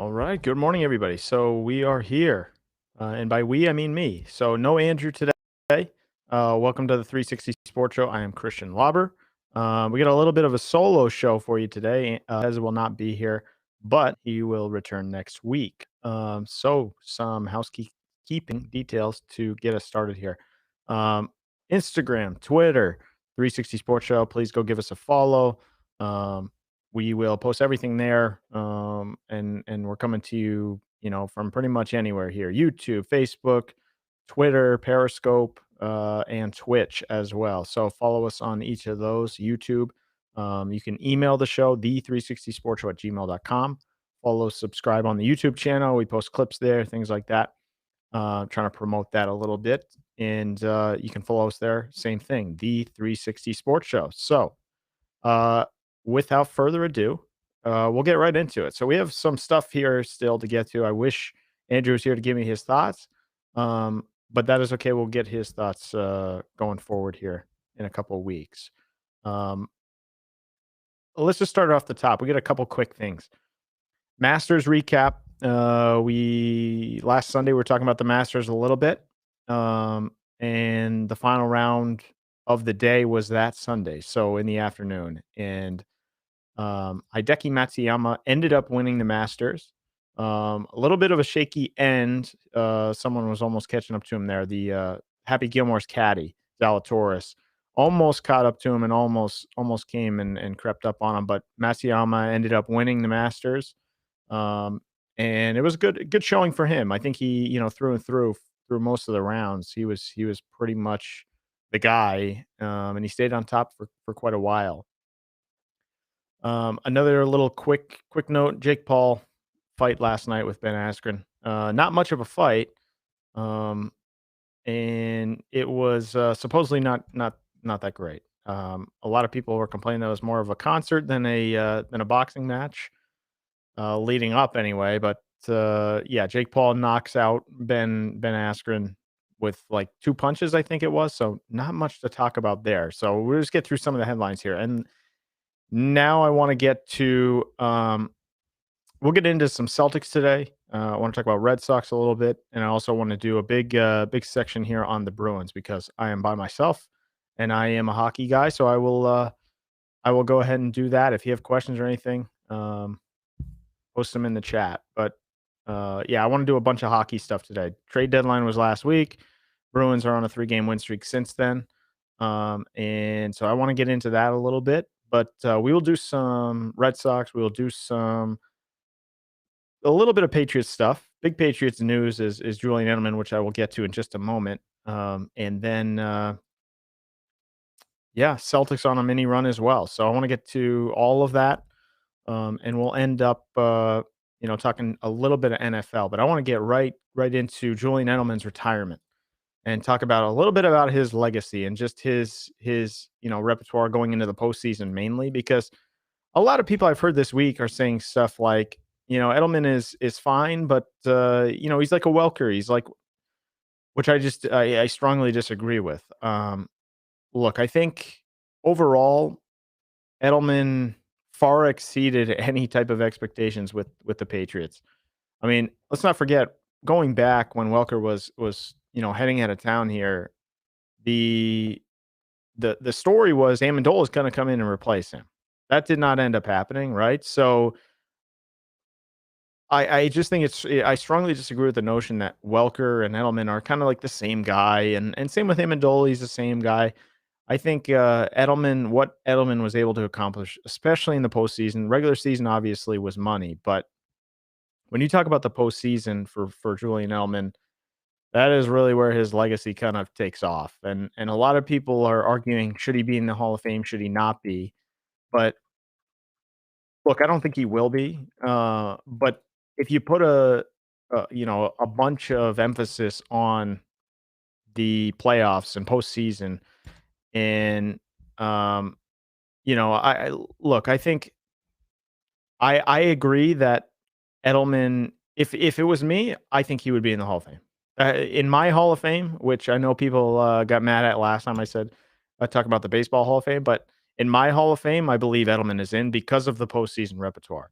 All right. Good morning, everybody. So we are here, and by we I mean me. So no Andrew today. Welcome to the 360 Sports Show. I am Christian Lauber. We got a little bit of a solo show for you today. Ez will not be here, but he will return next week. So some housekeeping details to get us started here. Um, Instagram, Twitter, 360 Sports Show. Please go give us a follow. We will post everything there, and we're coming to you, from pretty much anywhere here: YouTube, Facebook, Twitter, Periscope, and Twitch as well. So follow us on each of those. YouTube, you can email the show, the360sportshow at gmail.com. Follow, subscribe on the YouTube channel. We post clips there, things like that. Trying to promote that a little bit, and you can follow us there. Same thing, the 360 Sports Show. So uh, without further ado, we'll get right into it. So we have some stuff here still to get to. I wish Andrew was here to give me his thoughts, but that is okay. We'll get his thoughts going forward here in a couple of weeks. Um, let's just start off the top. We got a couple quick things. Masters recap. We last Sunday we were talking about the Masters a little bit, and the final round of the day was that Sunday, so in the afternoon, and Hideki Matsuyama ended up winning the Masters. A little bit of a shaky end. Someone was almost catching up to him there. The Happy Gilmore's caddy, Zalatoris, almost caught up to him and almost came and crept up on him. But Matsuyama ended up winning the Masters, um, and it was good showing for him. I think he, through and through most of the rounds, he was pretty much the guy, and he stayed on top for quite a while. Another little quick note: Jake Paul fight last night with Ben Askren. Not much of a fight, um, and it was supposedly not that great. A lot of people were complaining that it was more of a concert than a boxing match, leading up anyway. But yeah, Jake Paul knocks out Ben Askren with like two punches, I think it was. So not much to talk about there. So we'll just get through some of the headlines here. And now I want to get to we'll get into some Celtics today. I want to talk about Red Sox a little bit, and I also want to do a big section here on the Bruins because I am by myself and I am a hockey guy. So I will go ahead and do that. If you have questions or anything, post them in the chat. But yeah, I want to do a bunch of hockey stuff today. Trade deadline was last week. Bruins are on a 3-game win streak since then. And so I want to get into that a little bit, but we will do some Red Sox. We will do a little bit of Patriots stuff. Big Patriots news is Julian Edelman, which I will get to in just a moment. And then yeah, Celtics on a mini run as well. So I want to get to all of that, and we'll end up talking a little bit of NFL. But I want to get right into Julian Edelman's retirement and talk about a little bit about his legacy and just his repertoire going into the postseason, mainly because a lot of people I've heard this week are saying stuff like, Edelman is fine, but he's like a Welker. He's like, which I strongly disagree with. Look, I think overall Edelman far exceeded any type of expectations with the Patriots. I mean, let's not forget, going back when Welker was heading out of town here, the the story was Amendola is going to come in and replace him. That did not end up happening, right? So I just think I strongly disagree with the notion that Welker and Edelman are kind of like the same guy, and same with Amendola, he's the same guy. I think what Edelman was able to accomplish, especially in the postseason, regular season obviously was money, but when you talk about the postseason for Julian Edelman, That is really where his legacy kind of takes off, and a lot of people are arguing, should he be in the Hall of Fame, should he not be? But look, I don't think he will be, but if you put a bunch of emphasis on the playoffs and postseason and, um, I look, I think I agree that Edelman, if it was me, I think he would be in the Hall of Fame. In my Hall of Fame, which I know people got mad at last time I said I talk about the baseball Hall of Fame, but in my Hall of Fame, I believe Edelman is in because of the postseason repertoire.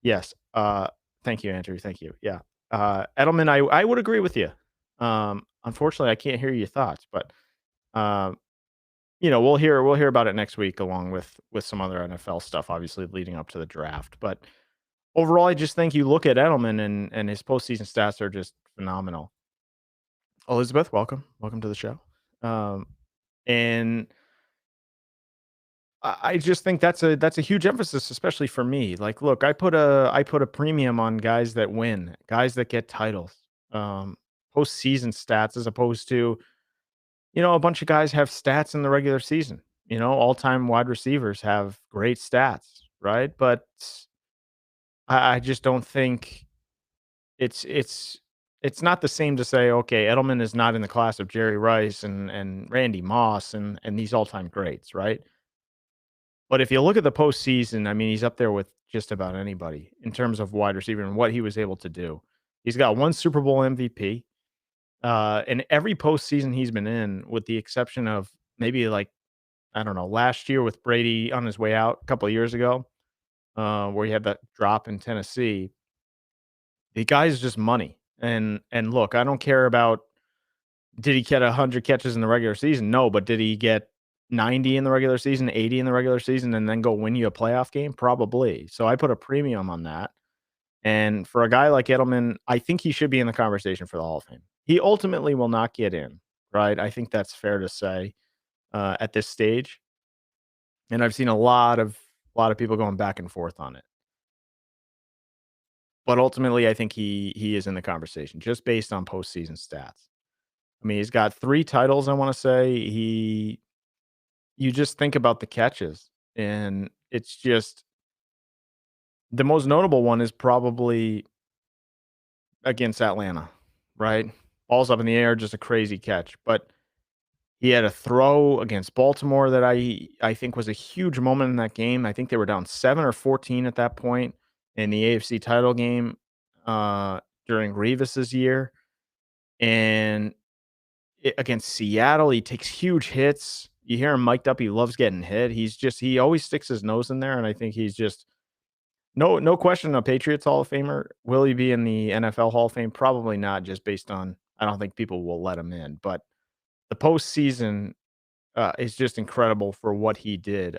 Yes. Thank you, Andrew. Thank you. Yeah. Edelman, I would agree with you. Unfortunately, I can't hear your thoughts, but um, we'll hear about it next week along with some other NFL stuff, obviously leading up to the draft. But overall, I just think you look at Edelman and his postseason stats are just phenomenal. Elizabeth, welcome to the show. Um, and I just think that's a huge emphasis, especially for me. Like, look, I put a premium on guys that win, guys that get titles, postseason stats, as opposed to a bunch of guys have stats in the regular season. All time wide receivers have great stats, right? But I just don't think it's it's it's not the same to say, okay, Edelman is not in the class of Jerry Rice and Randy Moss and these all time greats, right? But if you look at the postseason, I mean, he's up there with just about anybody in terms of wide receiver and what he was able to do. He's got one Super Bowl MVP. And every postseason he's been in, with the exception of maybe like, I don't know, last year with Brady on his way out a couple of years ago, where he had that drop in Tennessee. The guy's just money. And look, I don't care about, did he get 100 catches in the regular season? No, but did he get 90 in the regular season, 80 in the regular season, and then go win you a playoff game? Probably. So I put a premium on that. And for a guy like Edelman, I think he should be in the conversation for the Hall of Fame. He ultimately will not get in, right? I think that's fair to say at this stage. And I've seen a lot of people going back and forth on it. But ultimately, I think he is in the conversation just based on postseason stats. I mean, he's got 3 titles, I wanna say. You just think about the catches, and it's just the most notable one is probably against Atlanta, right? Ball's up in the air, just a crazy catch, but he had a throw against Baltimore that I think was a huge moment in that game. I think they were down 7 or 14 at that point in the AFC title game, during Revis's year, and against Seattle, he takes huge hits. You hear him mic'd up, he loves getting hit. He always sticks his nose in there, and I think he's just no question a Patriots Hall of Famer. Will he be in the NFL Hall of Fame? Probably not, just based on, I don't think people will let him in, but the postseason, is just incredible for what he did,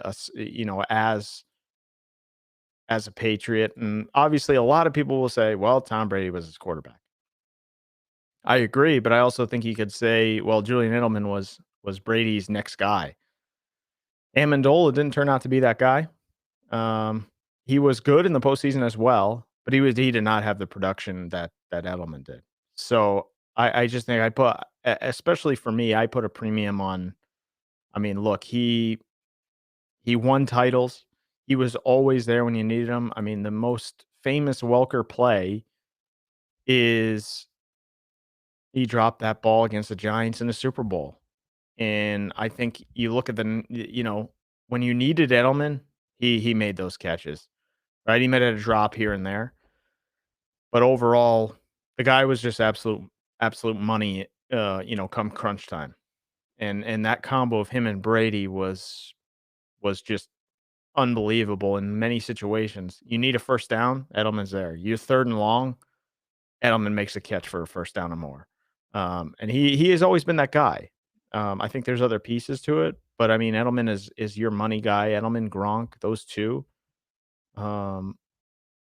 as a Patriot, and obviously a lot of people will say, "Well, Tom Brady was his quarterback." I agree, but I also think you could say, well, Julian Edelman was Brady's next guy. Amendola didn't turn out to be that guy. He was good in the postseason as well, but he did not have the production that Edelman did. So I just think especially for me, I put a premium on. I mean, look, he won titles. He was always there when you needed him. I mean, the most famous Welker play is he dropped that ball against the Giants in the Super Bowl. And I think you look at when you needed Edelman, he made those catches, right? He might have a drop here and there, but overall, the guy was just absolute money, come crunch time. And that combo of him and Brady was just unbelievable in many situations. You need a first down, Edelman's there. You're 3rd and long, Edelman makes a catch for a first down or more. And he has always been that guy. I think there's other pieces to it, but I mean, Edelman is your money guy. Edelman, Gronk, those 2. Um,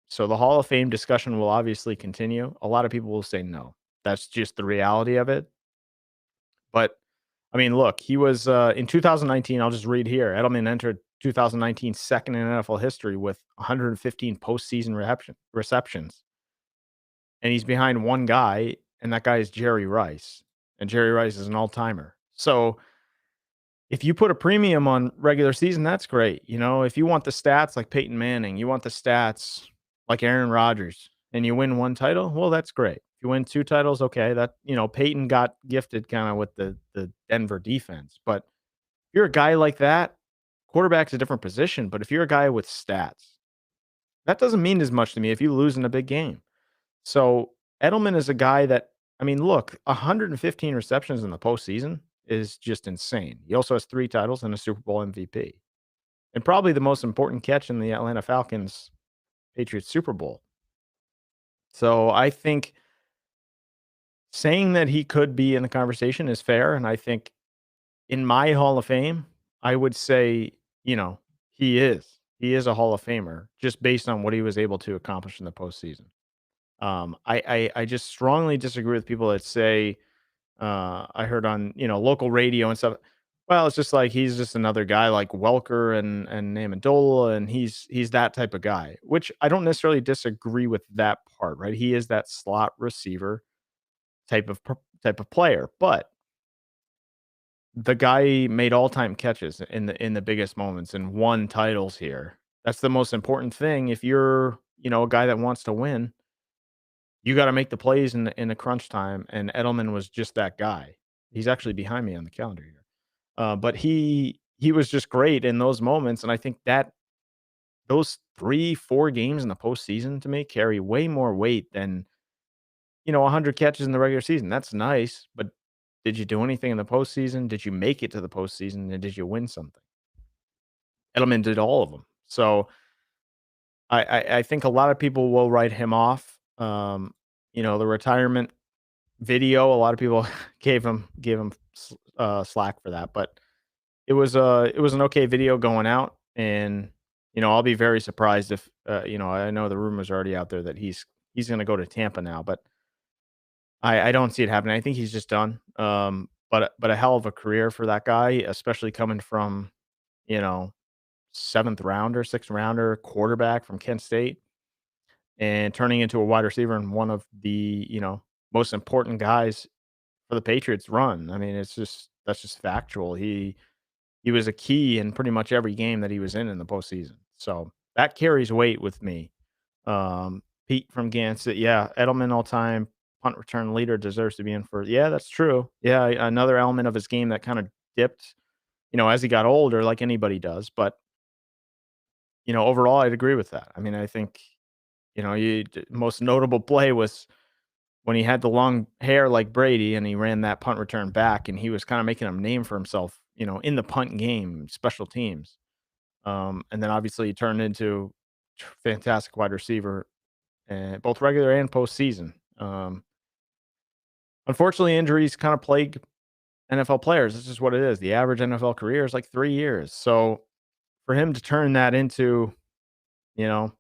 so the Hall of Fame discussion will obviously continue. A lot of people will say no. That's just the reality of it. But I mean, look, he was in 2019. I'll just read here. Edelman entered 2019 second in NFL history with 115 postseason receptions, and he's behind one guy and that guy is Jerry Rice, and Jerry Rice is an all-timer. So if you put a premium on regular season, that's great. If you want the stats like Peyton Manning, you want the stats like Aaron Rodgers, and you win one title, well, that's great. If you win two titles, okay, Peyton got gifted kind of with the Denver defense. But if you're a guy like that, quarterback's a different position. But if you're a guy with stats, that doesn't mean as much to me if you lose in a big game. So Edelman is a guy that, I mean, look, 115 receptions in the postseason is just insane. He also has 3 titles and a Super Bowl MVP, and probably the most important catch in the Atlanta Falcons Patriots Super Bowl. So I think saying that he could be in the conversation is fair, and I think in my Hall of Fame, I would say, he is. He is a Hall of Famer just based on what he was able to accomplish in the postseason. I just strongly disagree with people that say, I heard on, local radio and stuff. Well, it's just like he's just another guy like Welker and Amendola, and he's that type of guy, which I don't necessarily disagree with that part, right? He is that slot receiver type of player, but the guy made all-time catches in the biggest moments and won titles here. That's the most important thing. If you're, a guy that wants to win, you gotta make the plays in the crunch time, and Edelman was just that guy. He's actually behind me on the calendar here. But he was just great in those moments, and I think that those 3, 4 games in the postseason to me carry way more weight than, 100 catches in the regular season. That's nice, but did you do anything in the postseason? Did you make it to the postseason, and did you win something? Edelman did all of them. So I think a lot of people will write him off. The retirement video, a lot of people gave him slack for that, but it was an okay video going out, and I'll be very surprised if I know the rumors are already out there that he's going to go to Tampa now, but I don't see it happening. I think he's just done. But a hell of a career for that guy, especially coming from you know 7th rounder, 6th rounder quarterback from Kent State, and turning into a wide receiver and one of the most important guys for the Patriots run. I mean, that's just factual. He was a key in pretty much every game that he was in the postseason. So that carries weight with me. Pete from Gansett, yeah, Edelman all time punt return leader deserves to be in for. Yeah, that's true. Yeah, another element of his game that kind of dipped, as he got older, like anybody does. But overall, I'd agree with that. I mean, I think most notable play was when he had the long hair like Brady and he ran that punt return back, and he was kind of making a name for himself, in the punt game, special teams. And then obviously he turned into fantastic wide receiver, both regular and postseason. Unfortunately, injuries kind of plague NFL players. This is what it is. The average NFL career is like 3 years. So for him to turn that into, you know,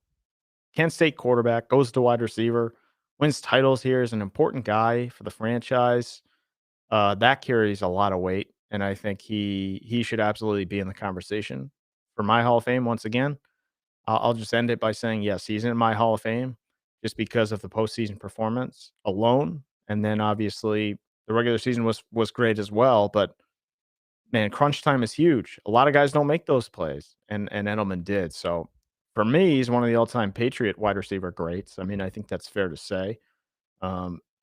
Kent State quarterback, goes to wide receiver, wins titles here, is an important guy for the franchise. That carries a lot of weight, and I think he should absolutely be in the conversation for my Hall of Fame. Once again, I'll just end it by saying yes, he's in my Hall of Fame just because of the postseason performance alone, and then obviously the regular season was great as well. But man, crunch time is huge. A lot of guys don't make those plays, and Edelman did. So for me, he's one of the all-time Patriot wide receiver greats. I mean, I think that's fair to say.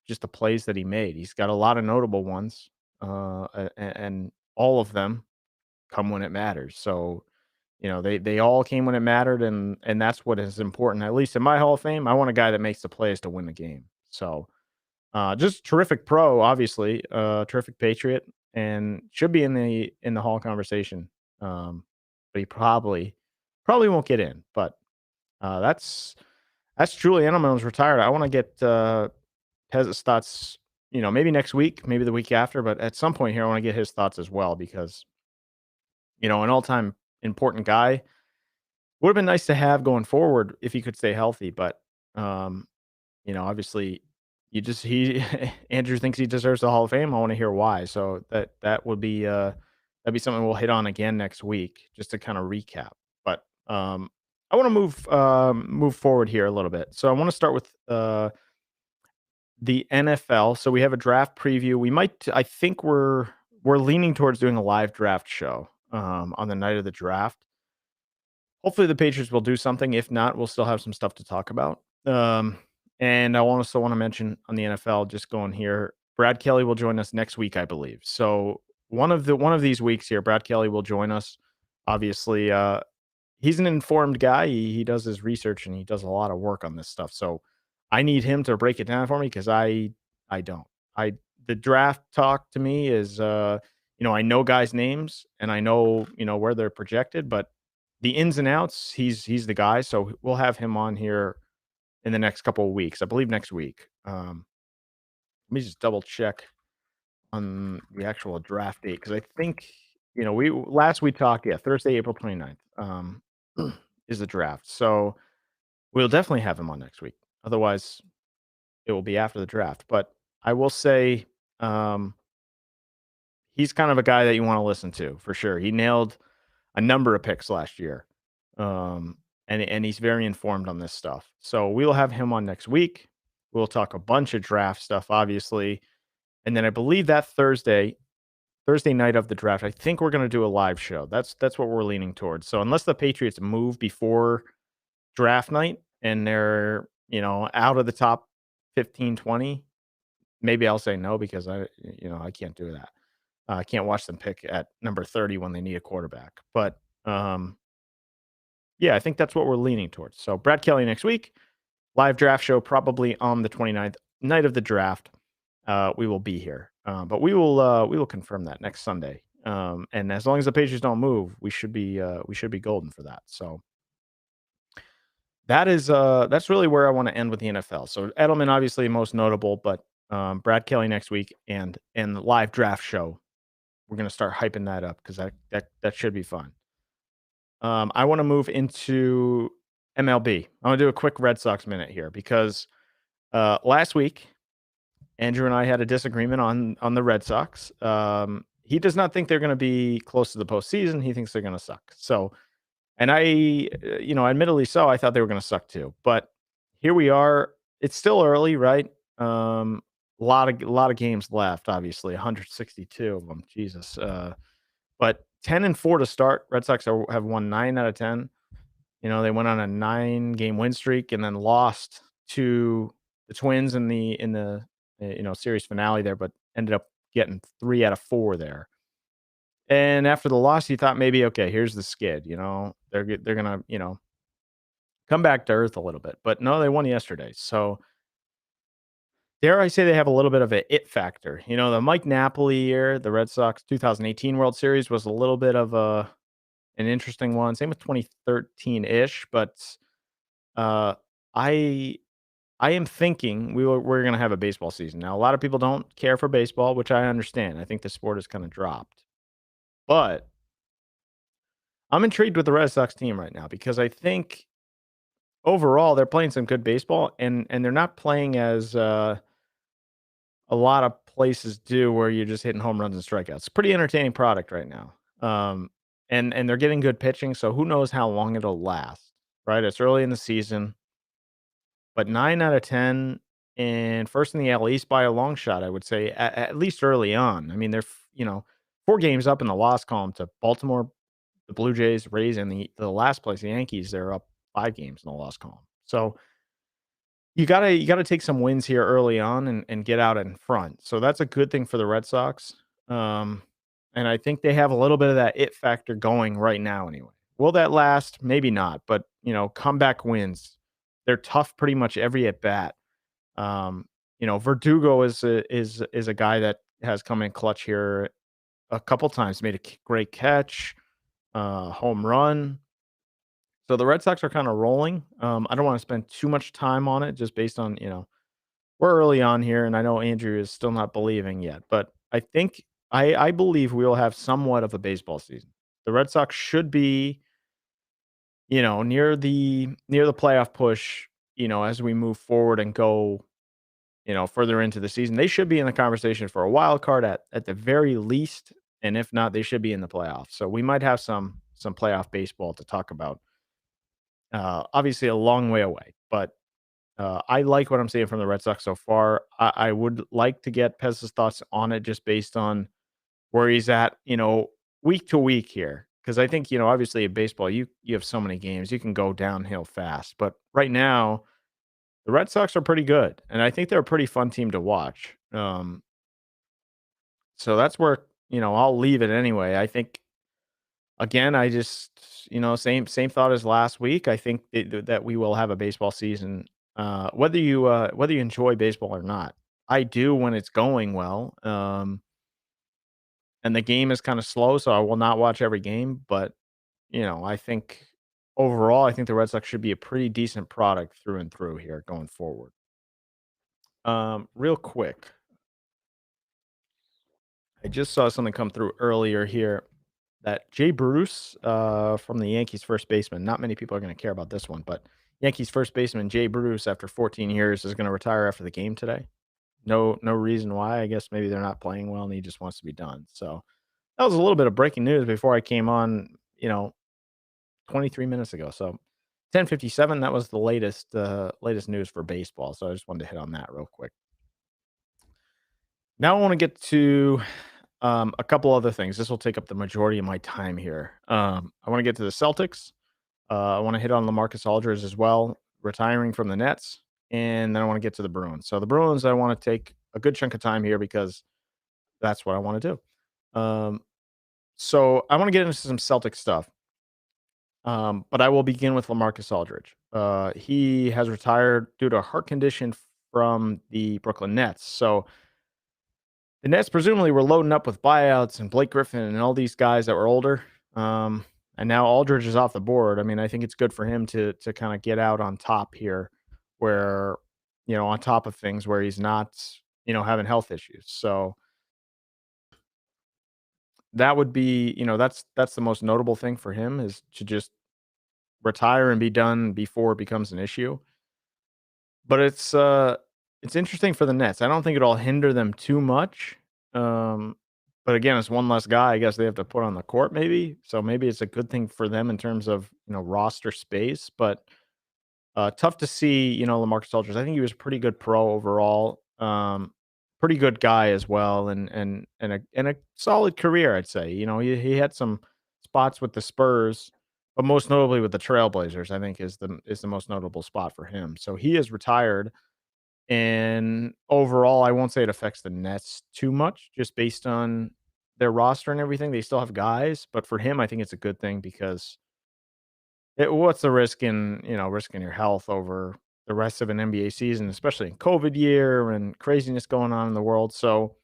Just the plays that he made. He's got a lot of notable ones, and all of them come when it matters. So, they all came when it mattered, and that's what is important. At least in my Hall of Fame, I want a guy that makes the plays to win the game. So, just terrific pro, obviously, terrific Patriot, and should be in the Hall conversation. But he probably won't get in. But that's Julian Edelman's retired. I want to get Pez's thoughts. Maybe next week, maybe the week after, but at some point here, I want to get his thoughts as well because an all-time important guy. Would have been nice to have going forward if he could stay healthy, but obviously, he Andrew thinks he deserves the Hall of Fame. I want to hear why. So that would be that'd be something we'll hit on again next week, just to kind of recap. But I want to move forward here a little bit. So I want to start with the NFL. So we have a draft preview. I think we're leaning towards doing a live draft show on the night of the draft. Hopefully the Patriots will do something. If not, we'll still have some stuff to talk about. And I also want to mention on the NFL, just going here, Brad Kelly will join us next week, I believe. So one of these weeks here, Brad Kelly will join us. Obviously, he's an informed guy. He does his research and he does a lot of work on this stuff. So I need him to break it down for me because I don't. I The draft talk to me is I know guys' names and I know, where they're projected, but the ins and outs, he's the guy. So we'll have him on here in the next couple of weeks. I believe next week. Let me just double check on the actual draft date because I think we talked, yeah, Thursday, April 29th, is the draft. So we'll definitely have him on next week. Otherwise, it will be after the draft. But I will say, um, he's kind of a guy that you want to listen to for sure. He nailed a number of picks last year, and he's very informed on this stuff. So we'll have him on next week. We'll talk a bunch of draft stuff, obviously, and then I believe that Thursday night of the draft, I think we're going to do a live show. That's what we're leaning towards. So unless the Patriots move before draft night and they're, out of the top 15, 20, maybe I'll say no because I can't do that. I can't watch them pick at number 30 when they need a quarterback. But yeah, I think that's what we're leaning towards. So Brad Kelly next week, live draft show probably on the 29th, night of the draft. We will be here. But we will confirm that next Sunday. And as long as the Patriots don't move, we should be golden for that. So that's really where I want to end with the NFL. So Edelman obviously most notable, but Brad Kelly next week and the live draft show. We're gonna start hyping that up because that should be fun. I want to move into MLB. I want to do a quick Red Sox minute here because last week Andrew and I had a disagreement on the Red Sox. He does not think they're going to be close to the postseason. He thinks they're going to suck. So, and admittedly so, I thought they were going to suck too. But here we are. It's still early, right? A lot of games left. Obviously, 162 of them. Jesus. But 10-4 to start. Red Sox have won 9 out of 10. They went on a 9-game win streak and then lost to the Twins in the series finale there, but ended up getting 3 out of 4 there. And after the loss, you thought maybe, okay, here's the skid. They're gonna come back to earth a little bit, but no, they won yesterday. So dare I say they have a little bit of a it factor. The Mike Napoli year, the Red Sox 2018 World Series was a little bit of an interesting one. Same with 2013-ish, but I am thinking we're going to have a baseball season. Now, a lot of people don't care for baseball, which I understand. I think the sport has kind of dropped. But I'm intrigued with the Red Sox team right now because I think overall they're playing some good baseball and they're not playing as a lot of places do where you're just hitting home runs and strikeouts. It's a pretty entertaining product right now. And they're getting good pitching, so who knows how long it'll last, right? It's early in the season. But 9 out of 10 and first in the AL East by a long shot, I would say, at least early on. I mean, they're 4 games up in the loss column to Baltimore, the Blue Jays, Rays, and the last place, the Yankees. They're up 5 games in the loss column. So you gotta take some wins here early on and get out in front. So that's a good thing for the Red Sox. And I think they have a little bit of that it factor going right now anyway. Will that last? Maybe not, but comeback wins. They're tough pretty much every at bat. Verdugo is a guy that has come in clutch here a couple times, made a great catch, home run. So the Red Sox are kind of rolling. I don't want to spend too much time on it just based on, we're early on here and I know Andrew is still not believing yet, but I think I believe we will have somewhat of a baseball season. The Red Sox should be, near the playoff push, as we move forward and go, further into the season. They should be in the conversation for a wild card at the very least, and if not, they should be in the playoffs. So we might have some playoff baseball to talk about. Obviously a long way away, but I like what I'm seeing from the Red Sox so far. I would like to get Pez's thoughts on it just based on where he's at, week to week here. Because I think, obviously in baseball, you have so many games, you can go downhill fast. But right now, the Red Sox are pretty good, and I think they're a pretty fun team to watch. So that's where, I'll leave it anyway. I think again, I just, same thought as last week. I think that we will have a baseball season, whether you enjoy baseball or not. I do when it's going well, and the game is kind of slow, so I will not watch every game. But I think overall, I think the Red Sox should be a pretty decent product through and through here going forward. Real quick, I just saw something come through earlier here that Jay Bruce, from the Yankees first baseman, not many people are going to care about this one, but Yankees first baseman Jay Bruce, after 14 years, is going to retire after the game today. No reason why. I guess maybe they're not playing well and he just wants to be done. So that was a little bit of breaking news before I came on, 23 minutes ago. So 10:57, that was the latest news for baseball. So I just wanted to hit on that real quick. Now I want to get to a couple other things. This will take up the majority of my time here. I want to get to the Celtics. I want to hit on LaMarcus Aldridge as well, retiring from the Nets, and then I want to get to the Bruins. So the Bruins, I want to take a good chunk of time here because that's what I want to do. So I want to get into some Celtic stuff, but I will begin with LaMarcus Aldridge. He has retired due to a heart condition from the Brooklyn Nets. So the Nets presumably were loading up with buyouts and Blake Griffin and all these guys that were older. And now Aldridge is off the board. I mean, I think it's good for him to kind of get out on top here, where on top of things where he's not having health issues. So that would be that's the most notable thing for him is to just retire and be done before it becomes an issue. But it's interesting for the Nets. I don't think it'll hinder them too much. Um, but again, it's one less guy I guess they have to put on the court maybe. So maybe it's a good thing for them in terms of, roster space, but tough to see, LaMarcus Aldridge. I think he was a pretty good pro overall. Pretty good guy as well and a solid career, I'd say. He had some spots with the Spurs, but most notably with the Trailblazers, I think is the most notable spot for him. So he is retired and overall, I won't say it affects the Nets too much just based on their roster and everything. They still have guys, but for him, I think it's a good thing because what's the risk in, risking your health over the rest of an NBA season, especially in COVID year and craziness going on in the world. So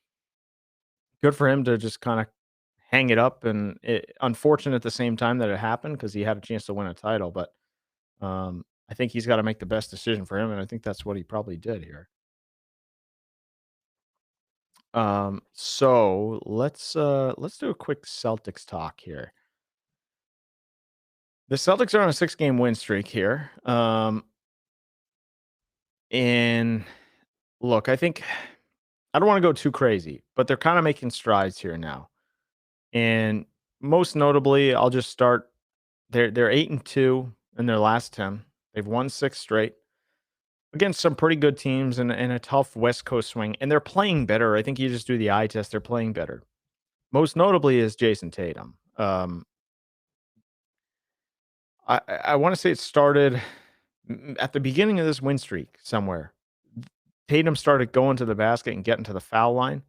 good for him to just kind of hang it up. And unfortunate at the same time that it happened because he had a chance to win a title, but I think he's got to make the best decision for him. And I think that's what he probably did here. So let's do a quick Celtics talk here. The Celtics are on a 6-game win streak here. And look, I think I don't want to go too crazy, but they're kind of making strides here now. And most notably, I'll just start. They're 8-2 in their last 10. They've won 6 straight against some pretty good teams and a tough West Coast swing. And they're playing better. I think you just do the eye test. They're playing better. Most notably is Jason Tatum. I want to say it started at the beginning of this win streak somewhere. Tatum started going to the basket and getting to the foul line,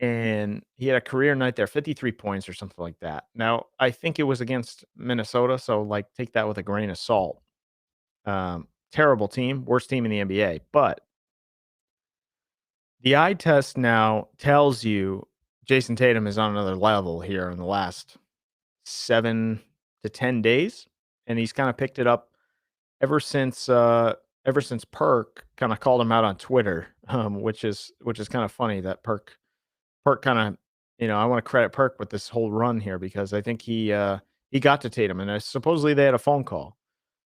and he had a career night there, 53 points or something like that. Now, I think it was against Minnesota, so like take that with a grain of salt. Terrible team, worst team in the NBA, but the eye test now tells you Jason Tatum is on another level here in the last 7 to 10 days, and he's kind of picked it up ever since Perk kind of called him out on Twitter, which is kind of funny that Perk kind of I want to credit Perk with this whole run here because I think he got to Tatum and supposedly they had a phone call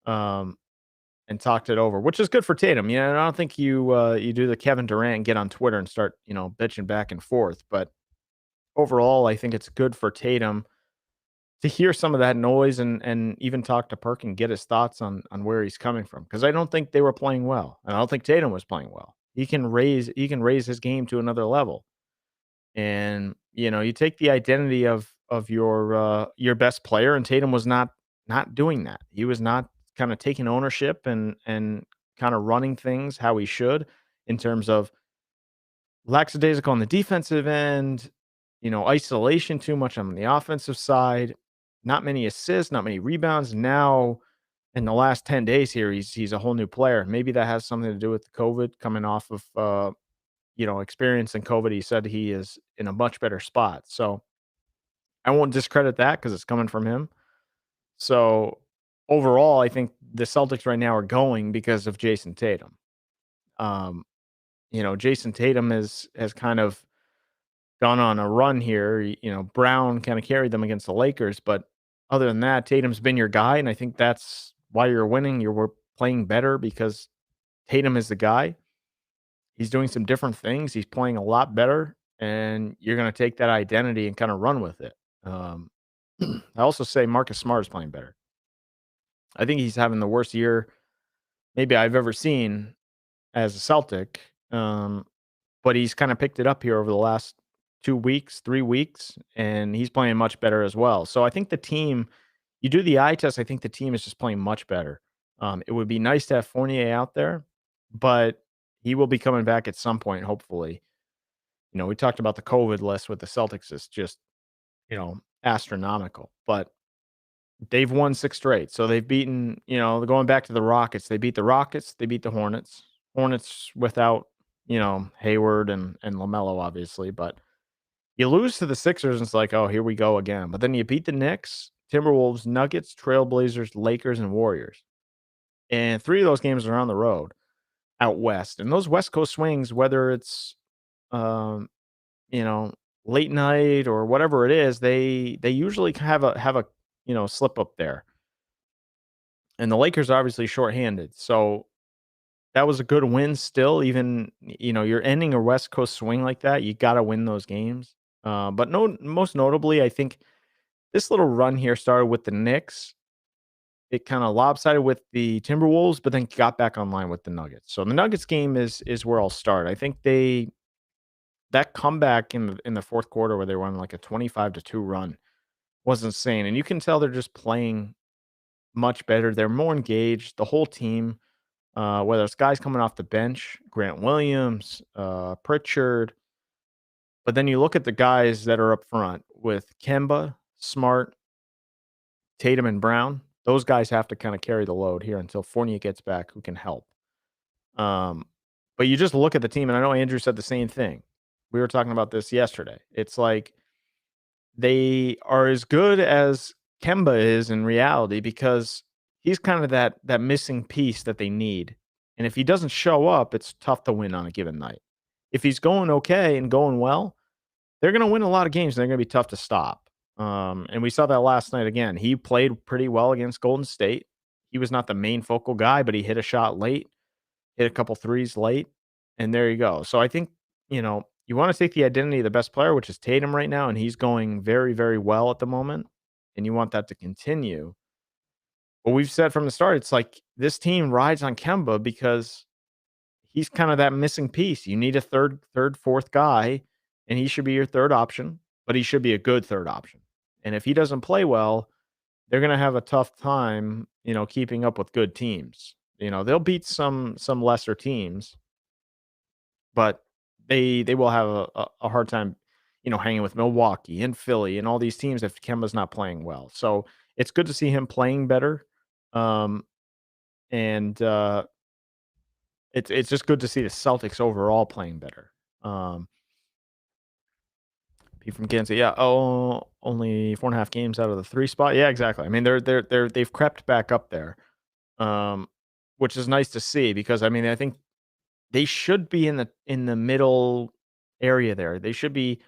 and talked it over, which is good for Tatum. I don't think you do the Kevin Durant and get on Twitter and start bitching back and forth, but overall I think it's good for Tatum to hear some of that noise and even talk to Perk and get his thoughts on where he's coming from, because I don't think they were playing well, and I don't think Tatum was playing well. He can raise his game to another level, and you take the identity of your best player, and Tatum was not doing that. He was not kind of taking ownership and kind of running things how he should in terms of lackadaisical on the defensive end, isolation too much on the offensive side, not many assists, not many rebounds. Now, in the last 10 days here, he's a whole new player. Maybe that has something to do with COVID coming off of experience in COVID. He said he is in a much better spot. So I won't discredit that because it's coming from him. So overall, I think the Celtics right now are going because of Jason Tatum. Um, Jason Tatum has kind of gone on a run here. Brown kind of carried them against the Lakers, but other than that, Tatum's been your guy, and I think that's why you're winning. You're playing better because Tatum is the guy. He's doing some different things. He's playing a lot better, and you're going to take that identity and kind of run with it. I also say Marcus Smart is playing better. I think he's having the worst year maybe I've ever seen as a Celtic. But he's kind of picked it up here over the last 2 weeks, 3 weeks, and he's playing much better as well. So I think the team, you do the eye test, I think the team is just playing much better. It would be nice to have Fournier out there, but he will be coming back at some point, hopefully. We talked about the COVID list with the Celtics is just, astronomical, but they've won 6 straight. So they've beaten, going back to the Rockets, they beat the Rockets, they beat the Hornets. Hornets without, Hayward and LaMelo, obviously, but you lose to the Sixers, and it's like, "Oh, here we go again." But then you beat the Knicks, Timberwolves, Nuggets, Trailblazers, Lakers, and Warriors. And 3 of those games are on the road out west. And those West Coast swings, whether it's um, you know, late night or whatever it is, they usually have a slip up there. And the Lakers are obviously shorthanded. So that was a good win still. Even, you're ending a West Coast swing like that, you gotta win those games. But no, most notably, I think this little run here started with the Knicks. It kinda lopsided with the Timberwolves, but then got back online with the Nuggets. So the Nuggets game is where I'll start. I think that comeback in the 4th quarter where they were on like a 25-2 run was insane, and you can tell they're just playing much better. They're more engaged, the whole team. Whether it's guys coming off the bench, Grant Williams, Pritchard, but then you look at the guys that are up front with Kemba, Smart, Tatum, and Brown. Those guys have to kind of carry the load here until Fournier gets back, who can help. Um, but you just look at the team, and I know Andrew said the same thing. We were talking about this yesterday. It's like they are as good as Kemba is in reality because he's kind of that missing piece that they need. And if he doesn't show up, it's tough to win on a given night. If he's going okay and going well, they're going to win a lot of games and they're going to be tough to stop. And we saw that last night again. He played pretty well against Golden State. He was not the main focal guy, but he hit a shot late, hit a couple threes late, and there you go. So I think, you want to take the identity of the best player, which is Tatum right now, and he's going very, very well at the moment, and you want that to continue. But we've said from the start, it's like this team rides on Kemba because he's kind of that missing piece. You need a third, fourth guy, and he should be your third option, but he should be a good third option. And if he doesn't play well, they're going to have a tough time, keeping up with good teams. They'll beat some lesser teams, but they will have a hard time, hanging with Milwaukee and Philly and all these teams if Kemba's not playing well. So it's good to see him playing better. Um, and it's just good to see the Celtics overall playing better. Um, Pete from Kansas, yeah. Oh, only 4.5 games out of the 3 spot. Yeah, exactly. I mean, they've crept back up there, um, which is nice to see because I mean, I think they should be in the middle area there. They should be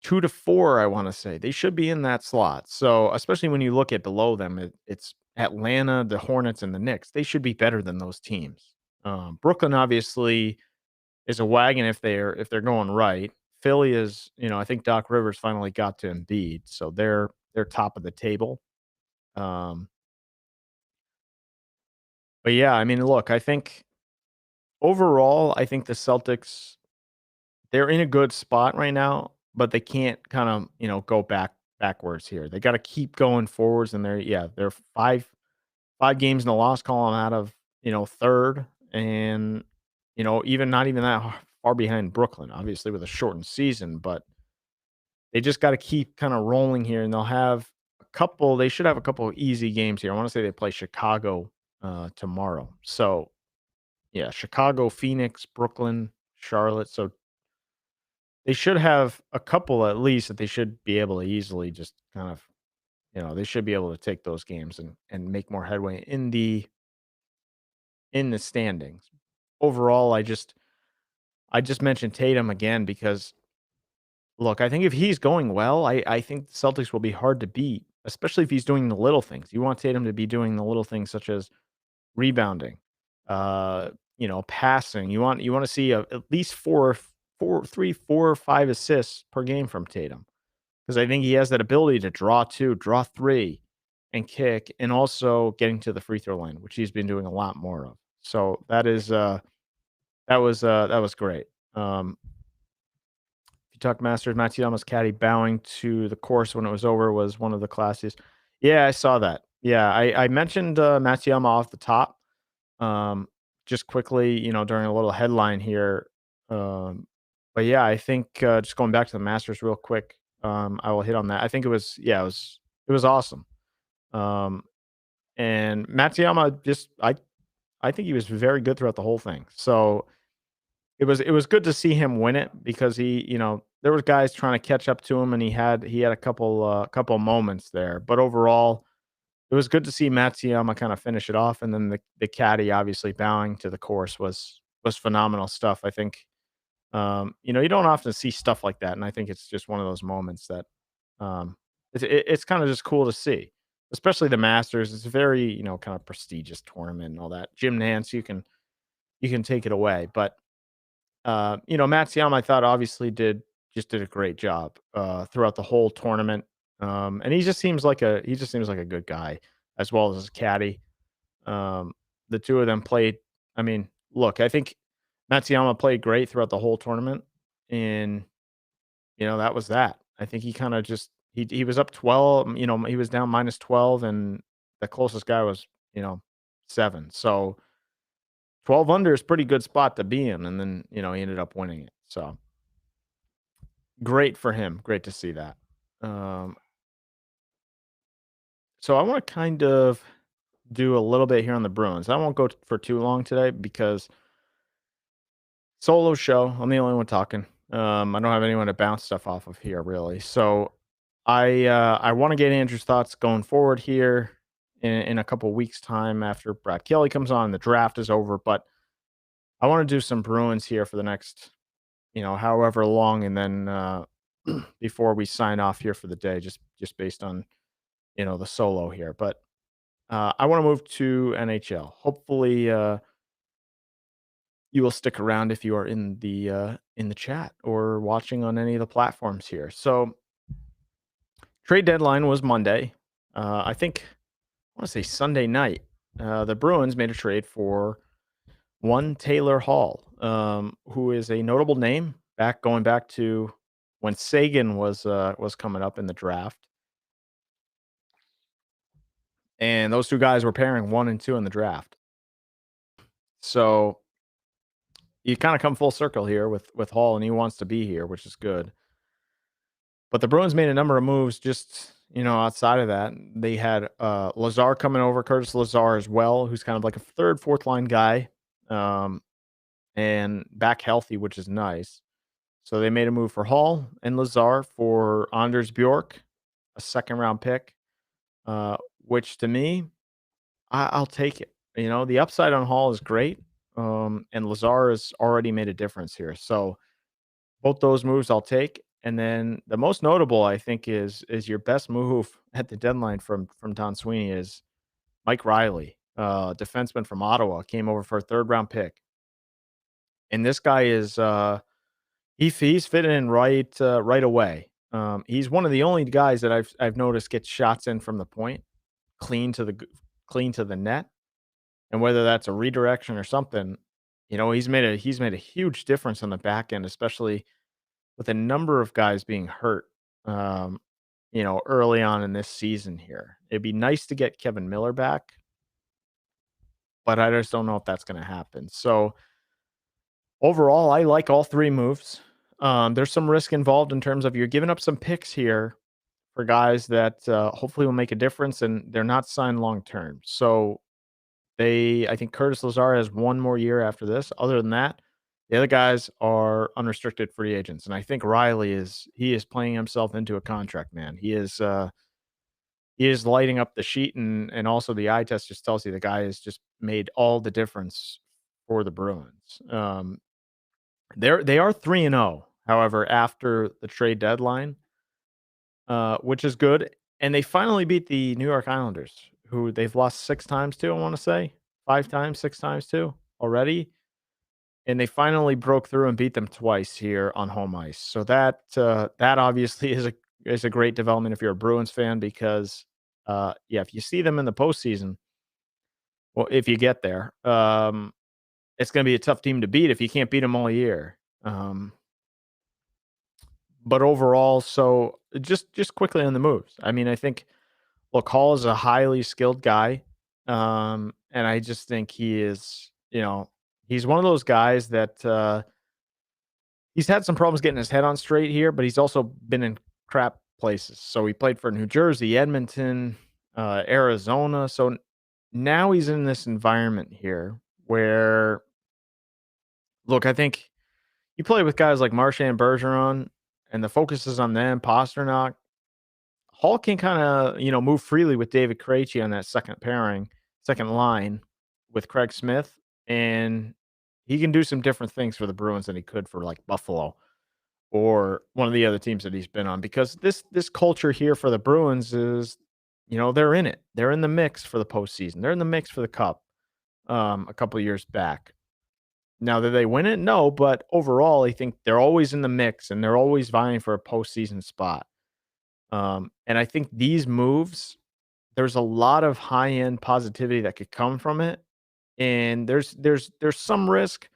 2 to 4, I wanna say. They should be in that slot. So, especially when you look at below them, it's Atlanta, the Hornets, and the Knicks. They should be better than those teams. Brooklyn obviously is a wagon if they're going right. Philly is, I think Doc Rivers finally got to Embiid, so they're they're top of the table. Um, but yeah, I mean, look, I think overall, I think the Celtics they're in a good spot right now, but they can't kind of go backwards here. They got to keep going forwards, and they're five games in the loss column out of third, and even not even that far behind Brooklyn, obviously with a shortened season, but they just got to keep kind of rolling here, and they'll have a couple. They should have a couple of easy games here. I want to say they play Chicago tomorrow, so yeah, Chicago, Phoenix, Brooklyn, Charlotte. So they should have a couple at least that they should be able to easily just kind of they should be able to take those games and make more headway in the standings. Overall, I just mentioned Tatum again because look, I think if he's going well, I think the Celtics will be hard to beat, especially if he's doing the little things. You want Tatum to be doing the little things such as rebounding, uh, passing. You want to see at least four or five assists per game from Tatum because I think he has that ability to draw two, draw three, and kick, and also getting to the free throw line, which he's been doing a lot more of. So that was great. If you talk Masters, Matsuyama's caddy bowing to the course when it was over was one of the classiest. Yeah, I saw that. Yeah, I mentioned Matsuyama off the top, um, just quickly, during a little headline here. But yeah, I think just going back to the Masters real quick, I will hit on that. I think it was awesome. Um, and Matsuyama I think he was very good throughout the whole thing. So it was good to see him win it because there was guys trying to catch up to him, and he had a couple moments there. But overall, it was good to see Matsuyama kind of finish it off, and then the caddy obviously bowing to the course was phenomenal stuff. I think you don't often see stuff like that, and I think it's just one of those moments that it's kind of just cool to see, especially the Masters. It's a very kind of prestigious tournament and all that. Jim Nance, you can take it away, but Matsuyama, I thought obviously did a great job throughout the whole tournament, and he just seems like a good guy as well as his caddy. The two of them played. I mean, look, I think Matsuyama played great throughout the whole tournament, and that was that. I think he kind of just he was up 12. He was down minus 12, and the closest guy was 7. So 12 under is pretty good spot to be in, and then, he ended up winning it. So, great for him, great to see that. Um, so I wanna kind of do a little bit here on the Bruins. I won't go for too long today because solo show, I'm the only one talking. I don't have anyone to bounce stuff off of here really. So, I wanna get Andrew's thoughts going forward here in a couple weeks' time after Brad Kelly comes on, the draft is over, but I wanna do some Bruins here for the next however long, and then before we sign off here for the day, just based on the solo here. But I want to move to NHL. Hopefully, you will stick around if you are in the chat or watching on any of the platforms here. So, trade deadline was Monday. I think I want to say Sunday night. The Bruins made a trade for one Taylor Hall, who is a notable name going back to when Sagan was coming up in the draft, and those two guys were pairing 1 and 2 in the draft. So you kind of come full circle here with Hall, and he wants to be here, which is good. But the Bruins made a number of moves just outside of that. They had Lazar coming over, Curtis Lazar as well, who's kind of like a third, fourth line guy, and back healthy, which is nice. So they made a move for Hall and Lazar for Anders Bjork, a second round pick, which to me, I'll take it. The upside on Hall is great, and Lazar has already made a difference here. So both those moves I'll take. And then the most notable, I think, is your best move at the deadline from Don Sweeney is Mike Riley, defenseman from Ottawa, came over for a third round pick, and this guy is he's fitting in right away. He's one of the only guys that I've noticed gets shots in from the point, clean to the clean to the net, and whether that's a redirection or something, he's made a huge difference on the back end, especially with a number of guys being hurt. Um, early on in this season here, it'd be nice to get Kevin Miller back, but I just don't know if that's going to happen. So overall, I like all three moves. There's some risk involved in terms of you're giving up some picks here for guys that hopefully will make a difference, and they're not signed long term. So I think Curtis Lazar has one more year after this. Other than that, the other guys are unrestricted free agents, and I think Riley is playing himself into a contract. Man, he is lighting up the sheet, and also the eye test just tells you the guy has just made all the difference for the Bruins. They are 3-0, however, after the trade deadline, which is good, and they finally beat the New York Islanders, who they've lost 6 times to, I wanna say, 5 times, 6 times to already, and they finally broke through and beat them twice here on home ice. So that obviously is a great development if you're a Bruins fan because, yeah, if you see them in the postseason, well, if you get there, it's gonna be a tough team to beat if you can't beat them all year. But overall, so just quickly on the moves. I mean, I think look, Hall is a highly skilled guy, and I just think he is, he's one of those guys that he's had some problems getting his head on straight here, but he's also been in crap places. So he played for New Jersey, Edmonton, Arizona. So now he's in this environment here where, look, I think you play with guys like Marchand Bergeron, and the focus is on them. Pasternak, Hall can kinda, move freely with David Krejci on that second pairing, second line with Craig Smith, and he can do some different things for the Bruins than he could for, like, Buffalo or one of the other teams that he's been on because this culture here for the Bruins is, they're in it. They're in the mix for the postseason. They're in the mix for the cup, a couple of years back. Now, did they win it? No, but overall, I think they're always in the mix, and they're always vying for a postseason spot. And I think these moves, there's a lot of high-end positivity that could come from it, and there's some risk,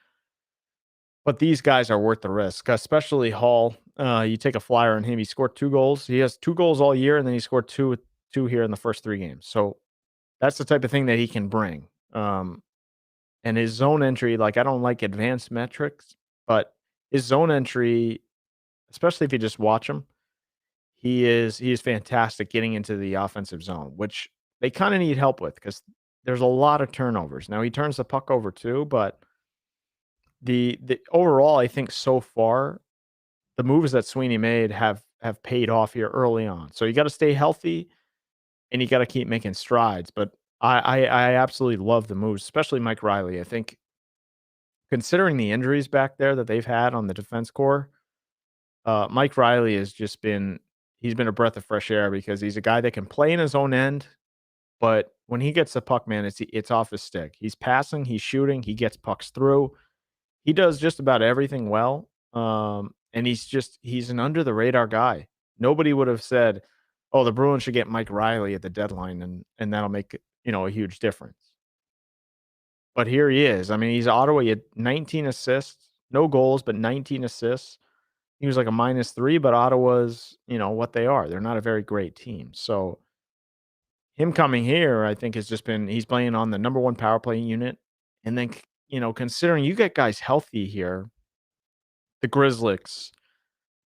but these guys are worth the risk, especially Hall. You take a flyer on him. He scored 2 goals. He has 2 goals all year, and then he scored 2 here in the first 3 games. So that's the type of thing that he can bring. And his zone entry, like, I don't like advanced metrics, but his zone entry, especially if you just watch him, he is fantastic getting into the offensive zone, which they kinda need help with because there's a lot of turnovers. Now he turns the puck over too, but the overall, I think so far, the moves that Sweeney made have paid off here early on. So you gotta stay healthy and you gotta keep making strides, but I absolutely love the moves, especially Mike Riley. I think considering the injuries back there that they've had on the defense core, Mike Riley has just he's been a breath of fresh air because he's a guy that can play in his own end, but when he gets the puck, man, it's off his stick. He's passing, he's shooting, he gets pucks through. He does just about everything well. And he's an under the radar guy. Nobody would have said, "Oh, the Bruins should get Mike Riley at the deadline and that'll make, a huge difference." But here he is. I mean, he's Ottawa. He had 19 assists, no goals, but 19 assists. He was like a -3, but Ottawa's, what they are. They're not a very great team. So him coming here, I think, has just been he's playing on the number 1 power play unit. And then, considering you get guys healthy here, the Grizzlies,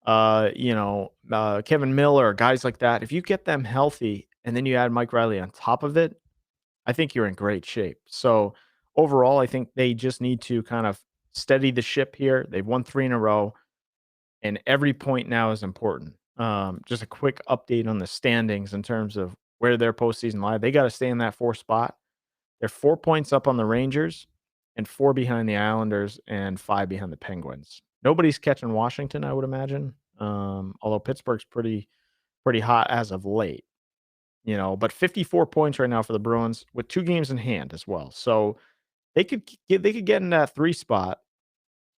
Kevin Miller, guys like that, if you get them healthy and then you add Mike Riley on top of it, I think you're in great shape. So overall, I think they just need to kind of steady the ship here. They've won 3 in a row, and every point now is important. Just a quick update on the standings in terms of where their postseason lie. They got to stay in that 4 spot. They're 4 points up on the Rangers and 4 behind the Islanders and 5 behind the Penguins. Nobody's catching Washington, I would imagine. Although Pittsburgh's pretty hot as of late, but 54 points right now for the Bruins with 2 games in hand as well. So they could get in that 3 spot,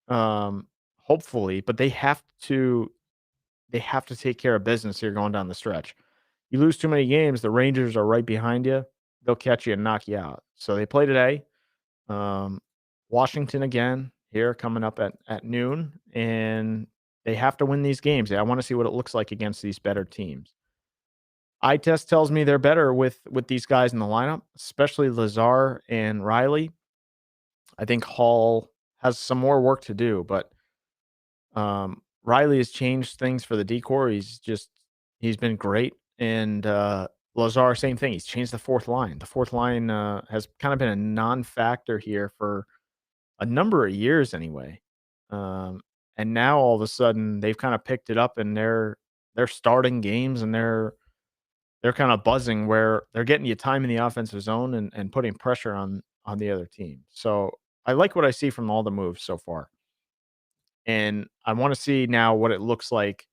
hopefully, but they have to take care of business here going down the stretch. You lose too many games, the Rangers are right behind you. They'll catch you and knock you out. So they play today. Um, Washington again here coming up at noon, and they have to win these games. I want to see what it looks like against these better teams. Eye test tells me they're better with these guys in the lineup, especially Lazar and Riley. I think Hall has some more work to do, but Riley has changed things for the decor. He's been great, and Lazar, same thing. He's changed the fourth line. The fourth line has kind of been a non-factor here for a number of years, anyway. And now all of a sudden they've kind of picked it up, and they're starting games, and they're kind of buzzing where they're getting you time in the offensive zone and putting pressure on the other team. So I like what I see from all the moves so far. And I want to see now what it looks like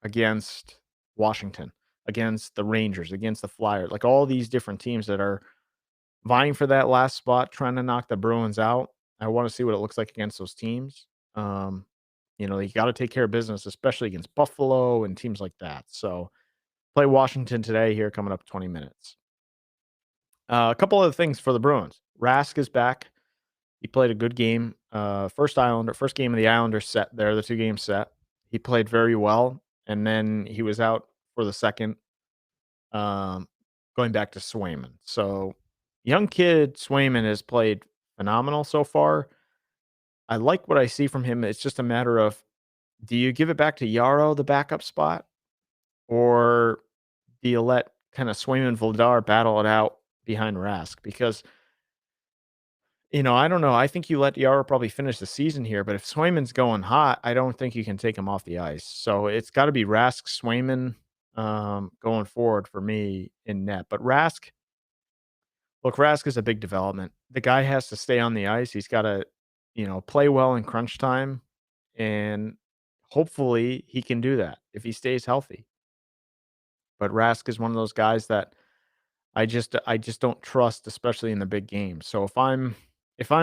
against Washington, against the Rangers, against the Flyers, like all these different teams that are vying for that last spot, trying to knock the Bruins out. I want to see what it looks like against those teams. You got to take care of business, especially against Buffalo and teams like that. So play Washington today here coming up 20 minutes. A couple other things for the Bruins. Rask is back. He played a good game. First game of the Islanders set there, the 2 game set. He played very well, and then he was out for the second, going back to Swayman. So, young kid Swayman has played phenomenal so far. I like what I see from him. It's just a matter of, do you give it back to Yarrow, the backup spot, or do you let kind of Swayman Vladar battle it out behind Rask? Because I don't know. I think you let Yarrow probably finish the season here, but if Swayman's going hot, I don't think you can take him off the ice. So it's got to be Rask, Swayman going forward for me in net. But Rask is a big development. The guy has to stay on the ice. He's got to, play well in crunch time, and hopefully he can do that if he stays healthy. But Rask is one of those guys that I just don't trust, especially in the big games. So if I'm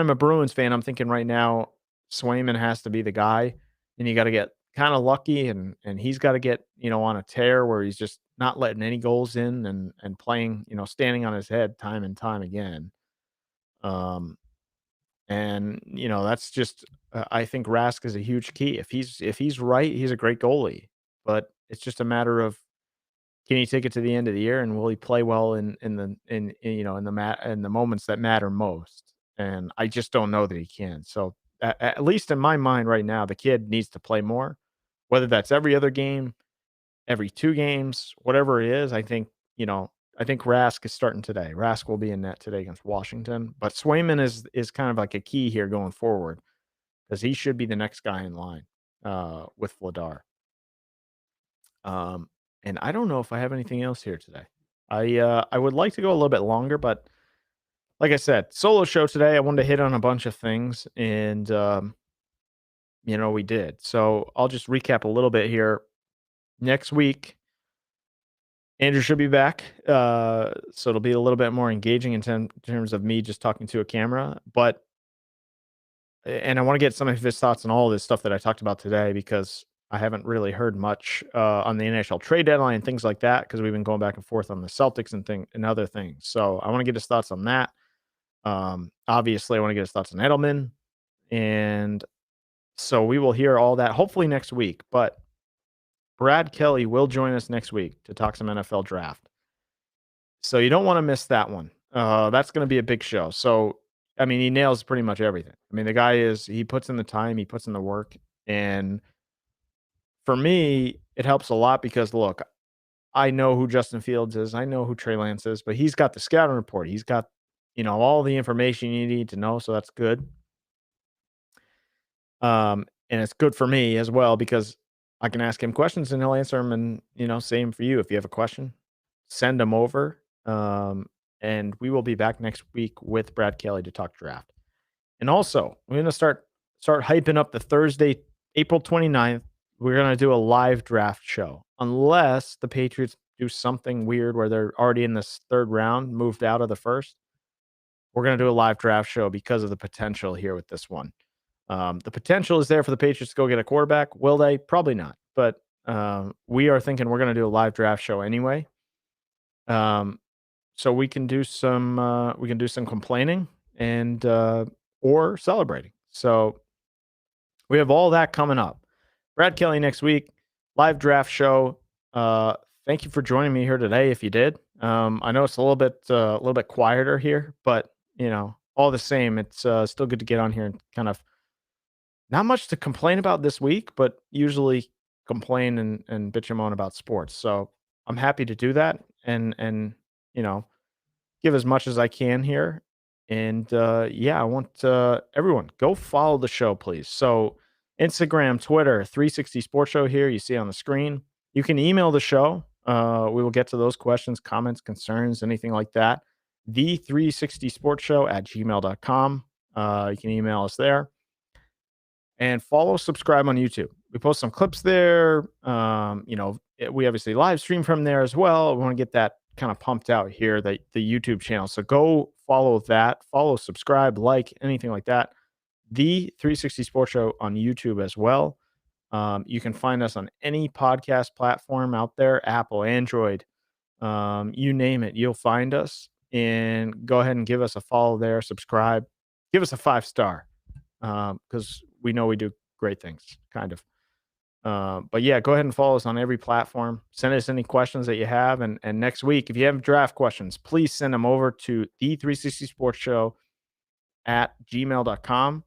a Bruins fan, I'm thinking right now Swayman has to be the guy, and you got to get kind of lucky, and he's got to get on a tear where he's just not letting any goals in and playing standing on his head time and time again. Um, and that's just I think Rask is a huge key. If he's right, he's a great goalie, but it's just a matter of, can he take it to the end of the year, and will he play well in the moments that matter most? And I just don't know that he can. So at least in my mind right now, the kid needs to play more, whether that's every other game, every 2 games, whatever it is. I think Rask is starting today. Rask will be in net today against Washington, but Swayman is kind of like a key here going forward, because he should be the next guy in line with Vladar. And I don't know if I have anything else here today. I would like to go a little bit longer, but like I said, solo show today. I wanted to hit on a bunch of things, and we did. So I'll just recap a little bit here. Next week, Andrew should be back, so it'll be a little bit more engaging in terms of me just talking to a camera. And I want to get some of his thoughts on all of this stuff that I talked about today, because I haven't really heard much on the NHL trade deadline and things like that, because we've been going back and forth on the Celtics and other things. So I want to get his thoughts on that. Obviously, I want to get his thoughts on Edelman, and so we will hear all that hopefully next week. But Brad Kelly will join us next week to talk some NFL draft. So you don't want to miss that one. That's going to be a big show. So, I mean, he nails pretty much everything. I mean, the guy he puts in the time, he puts in the work. And for me, it helps a lot because, look, I know who Justin Fields is. I know who Trey Lance is, but he's got the scouting report. He's got, all the information you need to know. So that's good. And it's good for me as well, because I can ask him questions and he'll answer them. And, same for you. If you have a question, send them over. And we will be back next week with Brad Kelly to talk draft. And also, we're going to start hyping up the Thursday, April 29th. We're going to do a live draft show, unless the Patriots do something weird where they're already in this 3rd round, moved out of the 1st. We're going to do a live draft show because of the potential here with this one. The potential is there for the Patriots to go get a quarterback. Will they? Probably not. But we are thinking we're going to do a live draft show anyway. Um, so we can do some complaining and or celebrating. So we have all that coming up. Brad Kelly next week, live draft show. Uh, Thank you for joining me here today. If you did, I know it's a little bit quieter here, but all the same, it's still good to get on here and kind of not much to complain about this week, but usually complain and bitch and moan about sports. So I'm happy to do that and you know give as much as I can here. And yeah, I want everyone go follow the show, please. So Instagram, Twitter, 360 Sports Show here. You see on the screen. You can email the show. We will get to those questions, comments, concerns, anything like that. The 360 Sports Show at gmail.com. You can email us there and follow, subscribe on YouTube. We post some clips there. We obviously live stream from there as well. We want to get that kind of pumped out here, the YouTube channel. So go follow that, follow, subscribe, like, anything like that. The 360 Sports Show on YouTube as well. You can find us on any podcast platform out there, Apple, Android, you name it, you'll find us. And go ahead and give us a follow there, subscribe, give us a 5-star because we know we do great things, kind of. But yeah, go ahead and follow us on every platform. Send us any questions that you have. And next week, if you have draft questions, please send them over to the 360 Sports Show at gmail.com.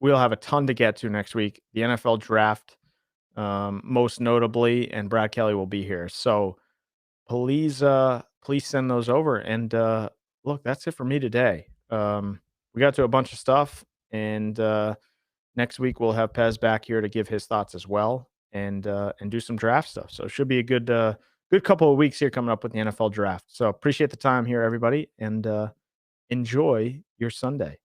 We'll have a ton to get to next week. The NFL draft, most notably, and Brad Kelly will be here. So please send those over. And look, that's it for me today. We got to a bunch of stuff, and next week we'll have Pez back here to give his thoughts as well, and do some draft stuff. So it should be a good couple of weeks here coming up with the NFL draft. So appreciate the time here, everybody, and enjoy your Sunday.